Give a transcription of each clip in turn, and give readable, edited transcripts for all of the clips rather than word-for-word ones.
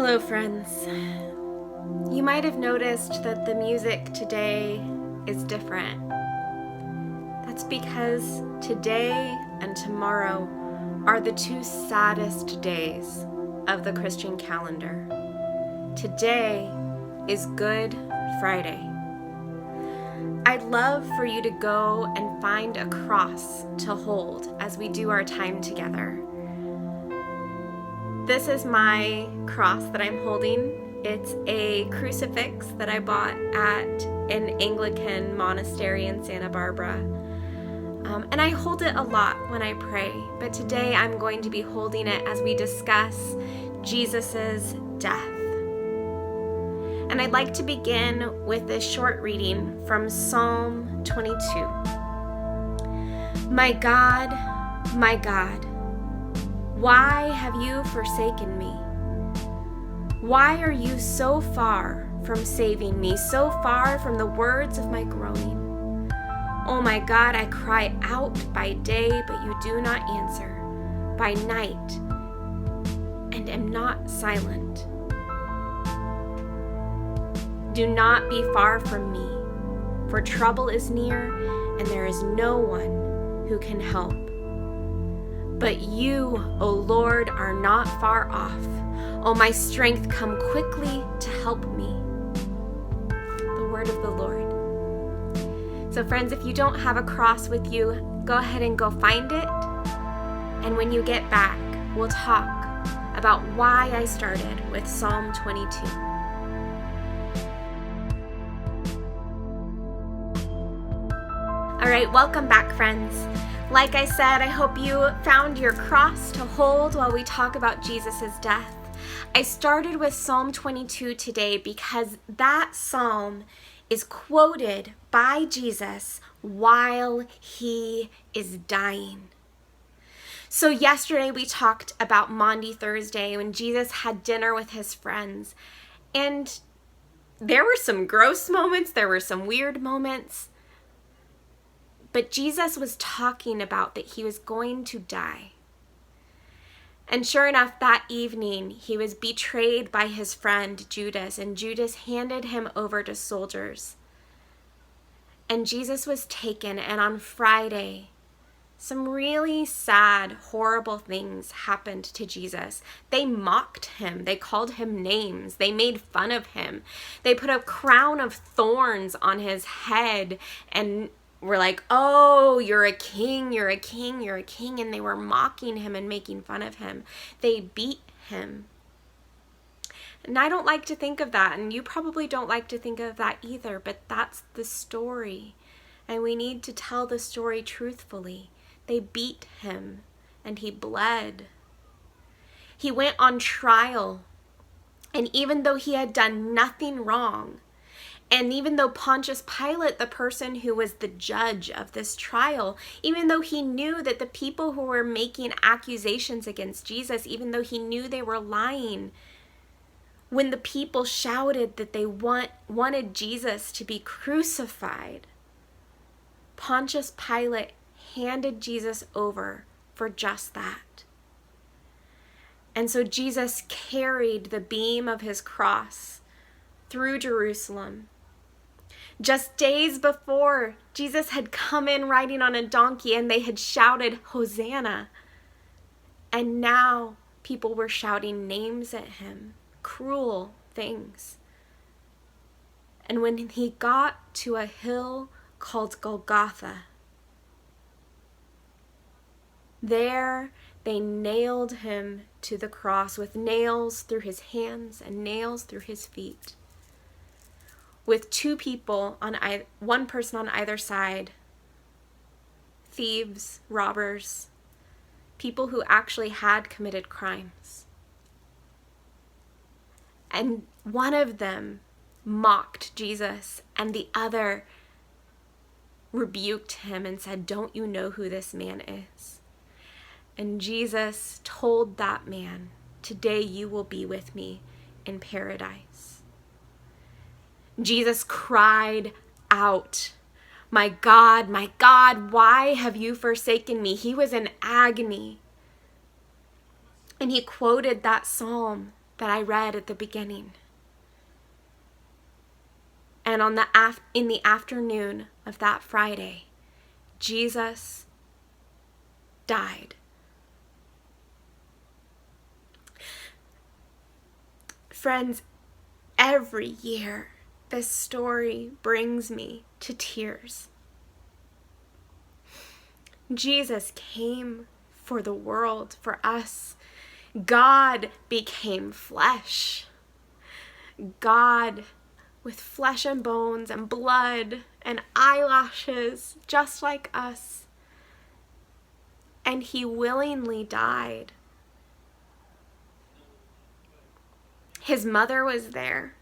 Hello, friends. You might have noticed that the music today is different. That's because today and tomorrow are the two saddest days of the Christian calendar. Today is Good Friday. I'd love for you to go and find a cross to hold as we do our time together. This is my cross that I'm holding. It's a crucifix that I bought at an Anglican monastery in Santa Barbara. And I hold it a lot when I pray, but today I'm going to be holding it as we discuss Jesus's death. And I'd like to begin with this short reading from Psalm 22. My God, why have you forsaken me? Why are you so far from saving me, so far from the words of my groaning? Oh my God, I cry out by day, but you do not answer, by night, and am not silent. Do not be far from me, for trouble is near, and there is no one who can help. But you, O Lord, are not far off. O my strength, come quickly to help me. The word of the Lord. So friends, if you don't have a cross with you, go ahead and go find it. And when you get back, we'll talk about why I started with Psalm 22. All right, welcome back, friends. Like I said, I hope you found your cross to hold while we talk about Jesus' death. I started with Psalm 22 today because that psalm is quoted by Jesus while he is dying. So yesterday we talked about Maundy Thursday when Jesus had dinner with his friends. And there were some gross moments, there were some weird moments. But Jesus was talking about that he was going to die. And sure enough, that evening, he was betrayed by his friend Judas, and Judas handed him over to soldiers. And Jesus was taken, and on Friday, some really sad, horrible things happened to Jesus. They mocked him. They called him names. They made fun of him. They put a crown of thorns on his head and were like, oh, you're a king, you're a king, you're a king. And they were mocking him and making fun of him. They beat him. And I don't like to think of that. And you probably don't like to think of that either. But that's the story. And we need to tell the story truthfully. They beat him and he bled. He went on trial. And even though he had done nothing wrong, and even though Pontius Pilate, the person who was the judge of this trial, even though he knew that the people who were making accusations against Jesus, even though he knew they were lying, when the people shouted that they wanted Jesus to be crucified, Pontius Pilate handed Jesus over for just that. And so Jesus carried the beam of his cross through Jerusalem. Just days before, Jesus had come in riding on a donkey and they had shouted, Hosanna. And now people were shouting names at him, cruel things. And when he got to a hill called Golgotha, there they nailed him to the cross with nails through his hands and nails through his feet, with two people one person on either side, thieves, robbers, people who actually had committed crimes. And one of them mocked Jesus, and the other rebuked him and said, "Don't you know who this man is?" And Jesus told that man, "Today you will be with me in paradise." Jesus cried out, my God, why have you forsaken me?" He was in agony. And he quoted that psalm that I read at the beginning. And in the afternoon of that Friday, Jesus died. Friends, every year this story brings me to tears. Jesus came for the world, for us. God became flesh. God with flesh and bones and blood and eyelashes, just like us. And he willingly died. His mother was there.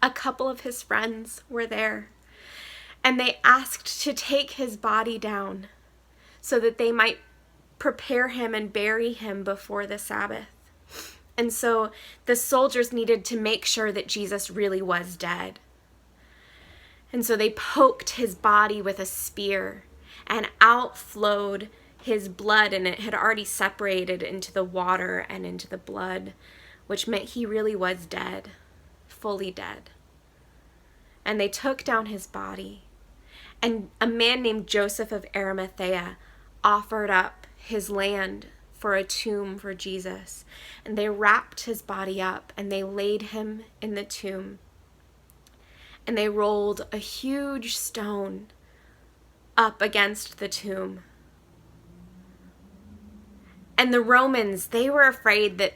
A couple of his friends were there. And they asked to take his body down so that they might prepare him and bury him before the Sabbath. And so the soldiers needed to make sure that Jesus really was dead. And so they poked his body with a spear, and out flowed his blood, and it had already separated into the water and into the blood, which meant he really was dead, fully dead. And they took down his body, and a man named Joseph of Arimathea offered up his land for a tomb for Jesus. And they wrapped his body up and they laid him in the tomb. And they rolled a huge stone up against the tomb. And the Romans, they were afraid that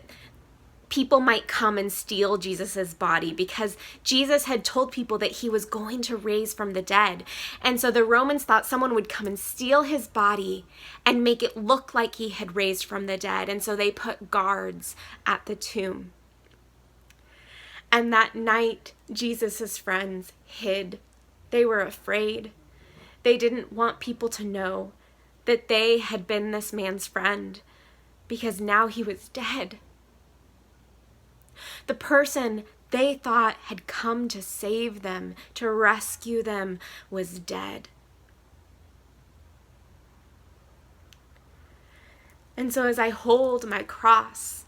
people might come and steal Jesus's body because Jesus had told people that he was going to raise from the dead. And so the Romans thought someone would come and steal his body and make it look like he had raised from the dead. And so they put guards at the tomb. And that night, Jesus's friends hid. They were afraid. They didn't want people to know that they had been this man's friend because now he was dead. The person they thought had come to save them, to rescue them, was dead. And so as I hold my cross,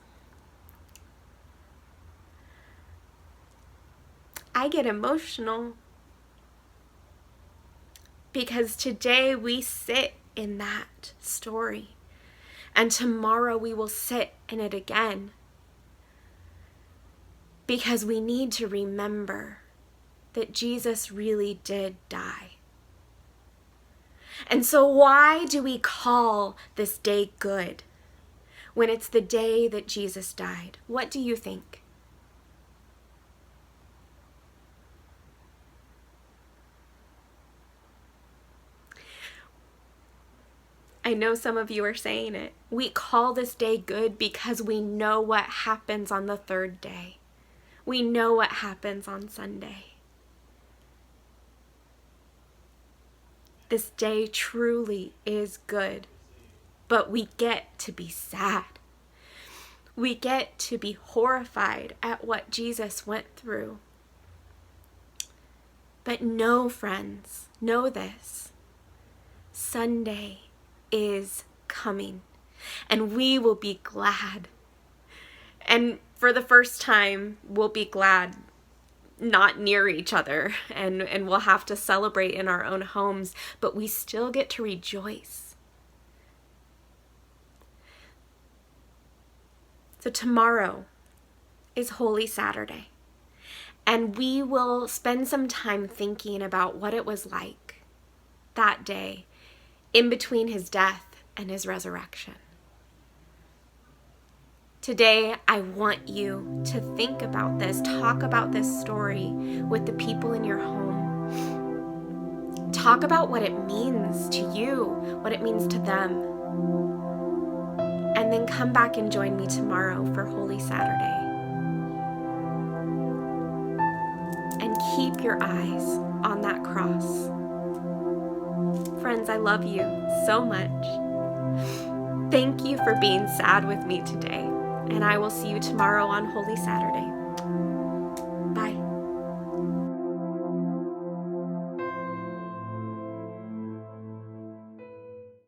I get emotional because today we sit in that story, and tomorrow we will sit in it again. Because we need to remember that Jesus really did die. And so why do we call this day good when it's the day that Jesus died? What do you think? I know some of you are saying it. We call this day good because we know what happens on the third day. We know what happens on Sunday. This day truly is good, but we get to be sad. We get to be horrified at what Jesus went through. But know, friends, know this. Sunday is coming, and we will be glad. And for the first time, we'll be glad not near each other, and we'll have to celebrate in our own homes, but we still get to rejoice. So tomorrow is Holy Saturday, and we will spend some time thinking about what it was like that day in between his death and his resurrection. Today, I want you to think about this, talk about this story with the people in your home. Talk about what it means to you, what it means to them. And then come back and join me tomorrow for Holy Saturday. And keep your eyes on that cross. Friends, I love you so much. Thank you for being sad with me today. And I will see you tomorrow on Holy Saturday.